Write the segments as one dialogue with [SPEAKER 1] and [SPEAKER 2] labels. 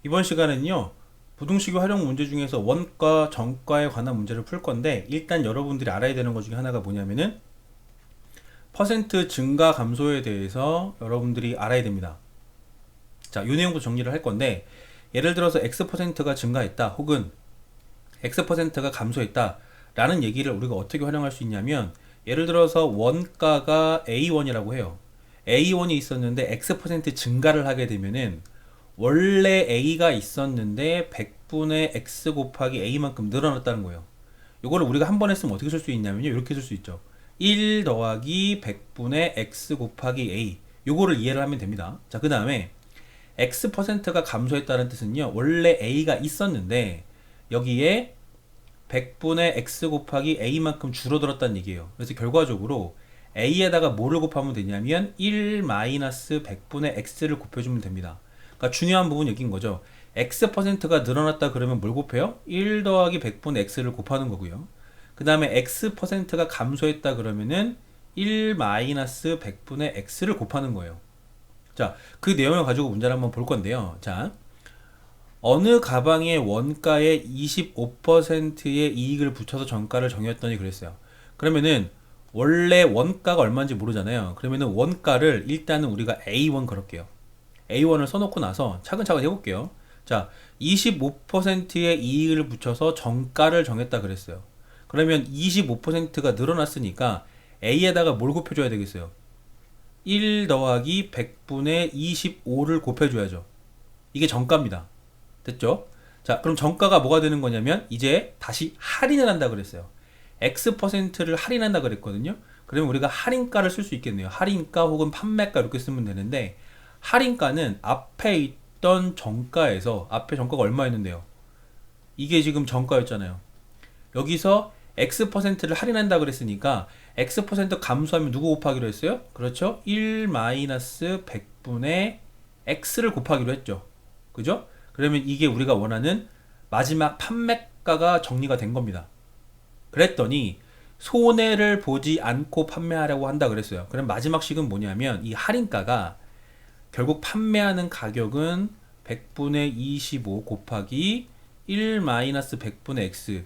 [SPEAKER 1] 이번 시간은요, 부등식의 활용 문제 중에서 원가, 정가에 관한 문제를 풀 건데, 일단 여러분들이 알아야 되는 것 중에 하나가 뭐냐면은, 퍼센트 증가 감소에 대해서 여러분들이 알아야 됩니다. 자, 이 내용도 정리를 할 건데, 예를 들어서 X%가 증가했다, 혹은 X%가 감소했다, 라는 얘기를 우리가 어떻게 활용할 수 있냐면, 예를 들어서 원가가 A1이라고 해요. A1이 있었는데 X% 증가를 하게 되면은, 원래 A가 있었는데 100분의 X 곱하기 A만큼 늘어났다는 거예요. 이거를 우리가 한 번 했으면 어떻게 쓸 수 있냐면요. 이렇게 쓸 수 있죠. 1 더하기 100분의 X 곱하기 A. 요거를 이해를 하면 됩니다. 자, 그 다음에 X%가 감소했다는 뜻은요. 원래 A가 있었는데 여기에 100분의 X 곱하기 A만큼 줄어들었다는 얘기예요. 그래서 결과적으로 A에다가 뭐를 곱하면 되냐면 1-100분의 X를 곱해주면 됩니다. 그러니까 중요한 부분 여기인 거죠. X%가 늘어났다 그러면 뭘 곱해요? 1 더하기 100분의 X를 곱하는 거고요. 그 다음에 X%가 감소했다 그러면은 1-100분의 X를 곱하는 거예요. 자, 그 내용을 가지고 문제를 한번 볼 건데요. 자, 어느 가방의 원가에 25%의 이익을 붙여서 정가를 정했더니 그랬어요. 그러면은 원래 원가가 얼마인지 모르잖아요. 그러면은 원가를 일단은 우리가 A1 걸을게요. A1을 써놓고 나서 차근차근 해볼게요. 자, 25%의 이익을 붙여서 정가를 정했다 그랬어요. 그러면 25%가 늘어났으니까 A에다가 뭘 곱해줘야 되겠어요? 1 더하기 100분의 25를 곱해줘야죠. 이게 정가입니다. 됐죠? 자, 그럼 정가가 뭐가 되는 거냐면 이제 다시 할인을 한다 그랬어요. X%를 할인한다 그랬거든요. 그러면 우리가 할인가를 쓸 수 있겠네요. 할인가 혹은 판매가 이렇게 쓰면 되는데 할인가는 앞에 있던 정가에서 앞에 정가가 얼마였는데요? 이게 지금 정가였잖아요. 여기서 X%를 할인한다 그랬으니까 X% 감소하면 누구 곱하기로 했어요? 그렇죠? 1-100분의 X를 곱하기로 했죠. 그죠? 그러면 이게 우리가 원하는 마지막 판매가가 정리가 된 겁니다. 그랬더니 손해를 보지 않고 판매하려고 한다 그랬어요. 그럼 마지막 식은 뭐냐면 이 할인가가 결국 판매하는 가격은 100분의 25 곱하기 1-100분의 X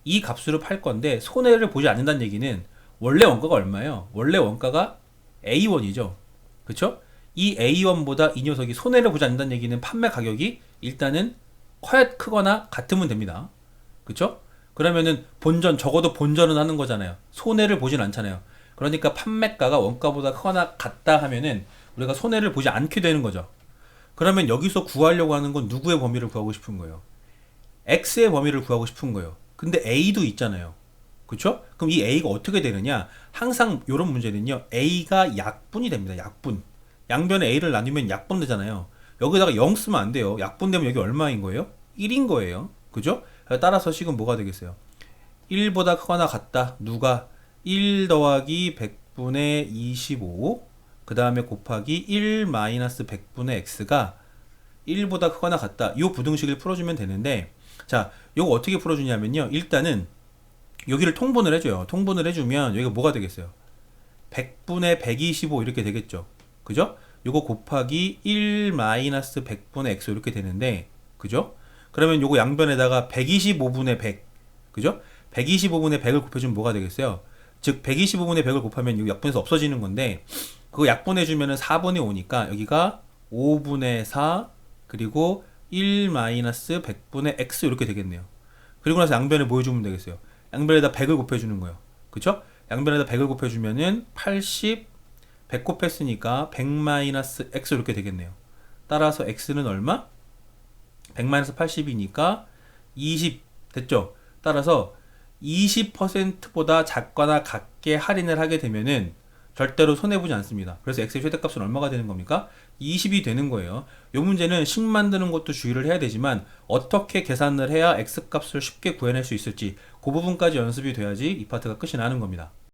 [SPEAKER 1] 이 값으로 팔 건데 손해를 보지 않는다는 얘기는 원래 원가가 얼마예요? 원래 원가가 A1이죠. 그쵸? 이 A1보다 이 녀석이 손해를 보지 않는다는 얘기는 판매 가격이 일단은 크거나 같으면 됩니다. 그쵸? 그러면은 본전, 적어도 본전은 하는 거잖아요. 손해를 보진 않잖아요. 그러니까 판매가가 원가보다 크거나 같다 하면은 우리가 손해를 보지 않게 되는 거죠. 그러면 여기서 구하려고 하는 건 누구의 범위를 구하고 싶은 거예요? X의 범위를 구하고 싶은 거예요. 근데 A도 있잖아요. 그쵸? 그럼 이 A가 어떻게 되느냐? 항상 이런 문제는요. A가 약분이 됩니다. 약분. 양변에 A를 나누면 약분 되잖아요. 여기다가 0 쓰면 안 돼요. 약분 되면 여기 얼마인 거예요? 1인 거예요. 그죠? 따라서 식은 뭐가 되겠어요? 1보다 크거나 같다. 누가? 1 더하기 100분의 25. 그 다음에 곱하기 1-100분의 X가 1보다 크거나 같다. 이 부등식을 풀어주면 되는데, 자, 이거 어떻게 풀어주냐면요. 일단은 여기를 통분을 해줘요. 통분을 해주면 여기가 뭐가 되겠어요? 100분의 125 이렇게 되겠죠. 그죠? 요거 곱하기 1-100분의 x 이렇게 되는데, 그죠? 그러면 요거 양변에다가 125분의 100, 그죠? 125분의 100을 곱해주면 뭐가 되겠어요? 즉 125분의 100을 곱하면 요 약분에서 없어지는 건데, 그거 약분해주면은 4분의 5니까 여기가 5분의 4 그리고 1-100분의 x 이렇게 되겠네요. 그리고 나서 양변에 뭐 해주면 되겠어요? 양변에다 100을 곱해주는 거예요. 그쵸? 양변에다 100을 곱해주면은 80, 100 곱했으니까 100-x 이렇게 되겠네요. 따라서 x는 얼마? 100-80이니까 20 됐죠? 따라서 20%보다 작거나 같게 할인을 하게 되면은 절대로 손해보지 않습니다. 그래서 x의 최대값은 얼마가 되는 겁니까? 20이 되는 거예요. 이 문제는 식 만드는 것도 주의를 해야 되지만 어떻게 계산을 해야 x값을 쉽게 구해낼 수 있을지 그 부분까지 연습이 돼야지 이 파트가 끝이 나는 겁니다.